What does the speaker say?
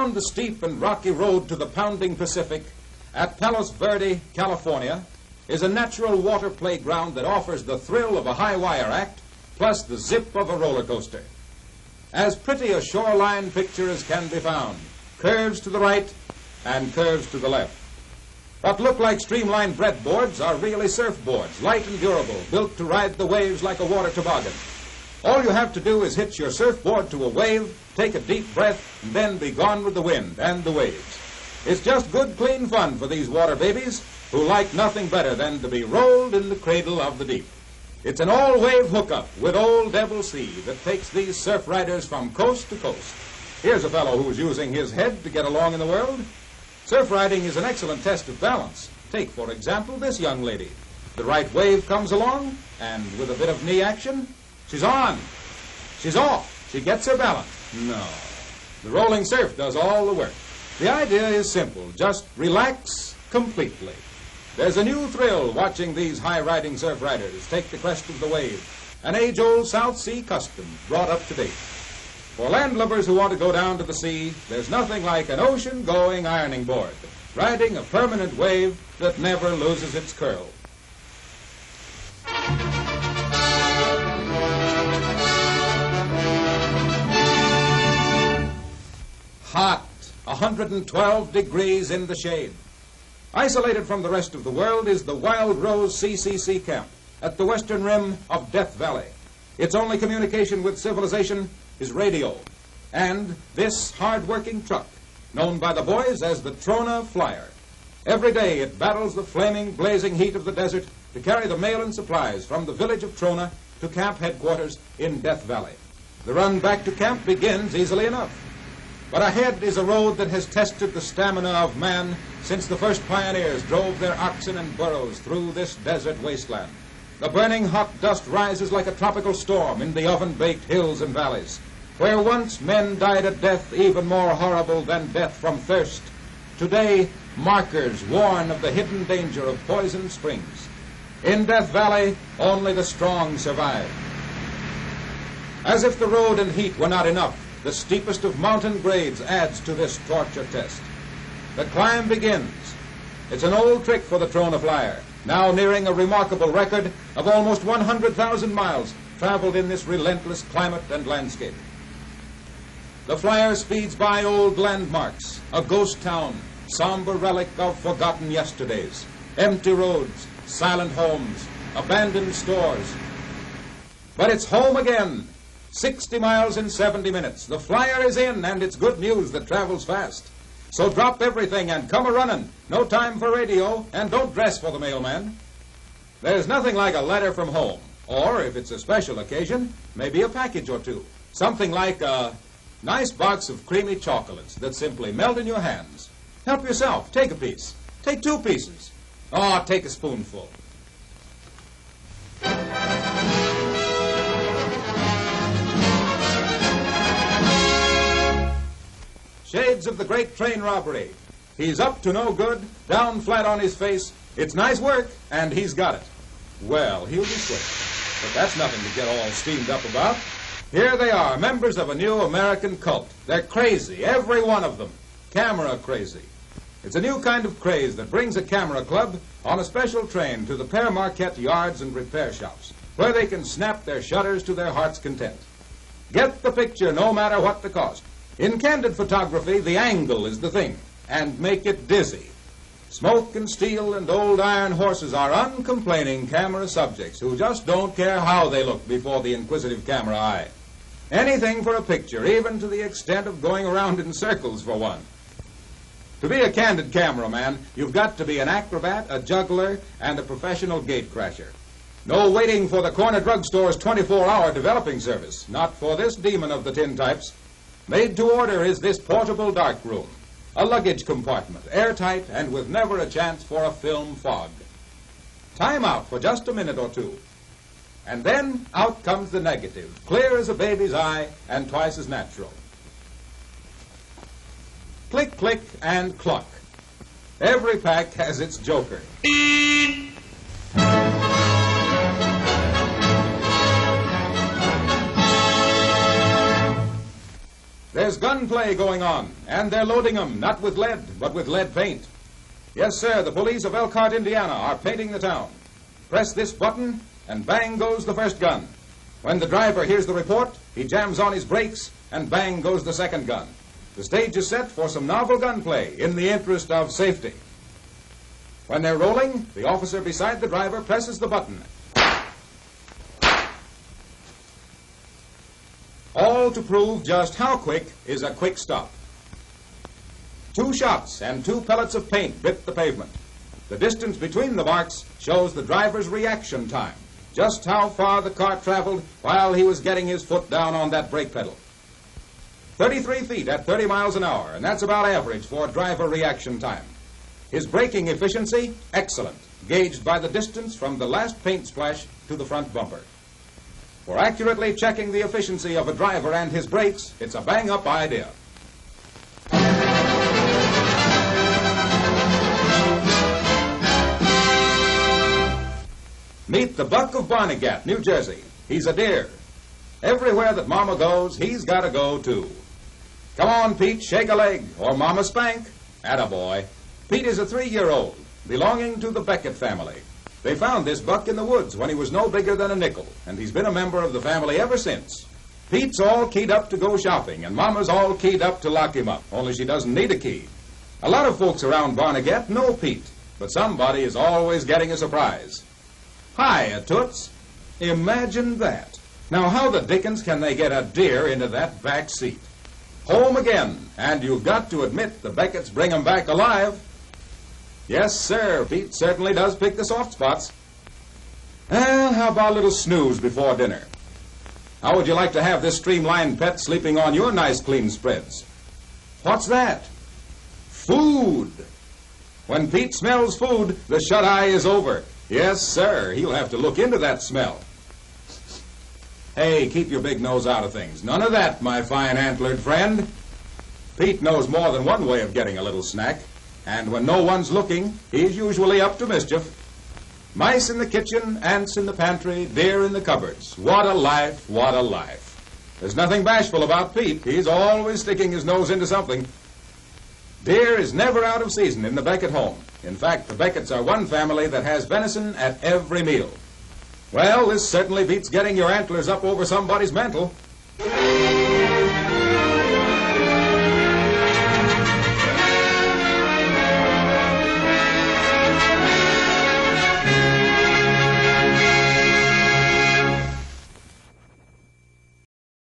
Down the steep and rocky road to the pounding Pacific at Palos Verde, California, is a natural water playground that offers the thrill of a high-wire act plus the zip of a roller coaster. As pretty a shoreline picture as can be found, curves to the right and curves to the left. What look like streamlined breadboards are really surfboards, light and durable, built to ride the waves like a water toboggan. All you have to do is hitch your surfboard to a wave, take a deep breath, and then be gone with the wind and the waves. It's just good, clean fun for these water babies who like nothing better than to be rolled in the cradle of the deep. It's an all-wave hookup with old Devil Sea that takes these surf riders from coast to coast. Here's a fellow who's using his head to get along in the world. Surf riding is an excellent test of balance. Take, for example, this young lady. The right wave comes along, and with a bit of knee action, she's on. She's off. She gets her balance. No. The rolling surf does all the work. The idea is simple. Just relax completely. There's a new thrill watching these high-riding surf riders take the crest of the wave, an age-old South Sea custom brought up to date. For landlubbers who want to go down to the sea, there's nothing like an ocean-going ironing board, riding a permanent wave that never loses its curl. Hot, 112 degrees in the shade. Isolated from the rest of the world is the Wild Rose CCC camp at the western rim of Death Valley. Its only communication with civilization is radio, and this hard-working truck, known by the boys as the Trona Flyer. Every day it battles the flaming, blazing heat of the desert to carry the mail and supplies from the village of Trona to camp headquarters in Death Valley. The run back to camp begins easily enough. But ahead is a road that has tested the stamina of man since the first pioneers drove their oxen and burros through this desert wasteland. The burning hot dust rises like a tropical storm in the oven-baked hills and valleys, where once men died a death even more horrible than death from thirst. Today, markers warn of the hidden danger of poisoned springs. In Death Valley, only the strong survive. As if the road and heat were not enough, the steepest of mountain grades adds to this torture test. The climb begins. It's an old trick for the Trona Flyer, now nearing a remarkable record of almost 100,000 miles traveled in this relentless climate and landscape. The Flyer speeds by old landmarks, a ghost town, somber relic of forgotten yesterdays, empty roads, silent homes, abandoned stores. But it's home again. 60 miles in 70 minutes. The Flyer is in, and it's good news that travels fast. So drop everything and come a-running. No time for radio, and don't dress for the mailman. There's nothing like a letter from home. Or, if it's a special occasion, maybe a package or two. Something like a nice box of creamy chocolates that simply melt in your hands. Help yourself. Take a piece. Take 2 pieces. Oh, take a spoonful. Shades of the great train robbery. He's up to no good, down flat on his face. It's nice work, and he's got it. Well, he'll be quick. But that's nothing to get all steamed up about. Here they are, members of a new American cult. They're crazy, every one of them. Camera crazy. It's a new kind of craze that brings a camera club on a special train to the Père Marquette yards and repair shops, where they can snap their shutters to their heart's content. Get the picture no matter what the cost. In candid photography, the angle is the thing, and make it dizzy. Smoke and steel and old iron horses are uncomplaining camera subjects who just don't care how they look before the inquisitive camera eye. Anything for a picture, even to the extent of going around in circles for one. To be a candid cameraman, you've got to be an acrobat, a juggler, and a professional gatecrasher. No waiting for the corner drugstore's 24-hour developing service. Not for this demon of the tintypes. Made to order is this portable darkroom, a luggage compartment, airtight and with never a chance for a film fog. Time out for just a minute or two. And then out comes the negative, clear as a baby's eye and twice as natural. Click, click, and cluck. Every pack has its joker. There's There's gunplay going on, and they're loading them, not with lead, but with lead paint. Yes, sir, the police of Elkhart, Indiana, are painting the town. Press this button, and bang goes the first gun. When the driver hears the report, he jams on his brakes, and bang goes the second gun. The stage is set for some novel gunplay in the interest of safety. When they're rolling, the officer beside the driver presses the button. All to prove just how quick is a quick stop. 2 shots and 2 pellets of paint bit the pavement. The distance between the marks shows the driver's reaction time, just how far the car traveled while he was getting his foot down on that brake pedal. 33 feet at 30 miles an hour, and that's about average for driver reaction time. His braking efficiency, excellent, gauged by the distance from the last paint splash to the front bumper. For accurately checking the efficiency of a driver and his brakes, it's a bang-up idea. Meet the Buck of Barnegat, New Jersey. He's a deer. Everywhere that Mama goes, he's got to go, too. Come on, Pete, shake a leg, or Mama spank. Attaboy. Pete is a 3-year-old, belonging to the Beckett family. They found this buck in the woods when he was no bigger than a nickel, and he's been a member of the family ever since. Pete's all keyed up to go shopping, and Mama's all keyed up to lock him up, only she doesn't need a key. A lot of folks around Barnegat know Pete, but somebody is always getting a surprise. Hiya, Toots. Imagine that. Now, how the dickens can they get a deer into that back seat? Home again, and you've got to admit the Becketts bring 'em back alive. Yes, sir, Pete certainly does pick the soft spots. Well, how about a little snooze before dinner? How would you like to have this streamlined pet sleeping on your nice clean spreads? What's that? Food. When Pete smells food, the shut-eye is over. Yes, sir, he'll have to look into that smell. Hey, keep your big nose out of things. None of that, my fine antlered friend. Pete knows more than one way of getting a little snack. And when no one's looking, he's usually up to mischief. Mice in the kitchen, ants in the pantry, deer in the cupboards. What a life, what a life. There's nothing bashful about Pete. He's always sticking his nose into something. Deer is never out of season in the Beckett home. In fact, the Becketts are one family that has venison at every meal. Well, this certainly beats getting your antlers up over somebody's mantle.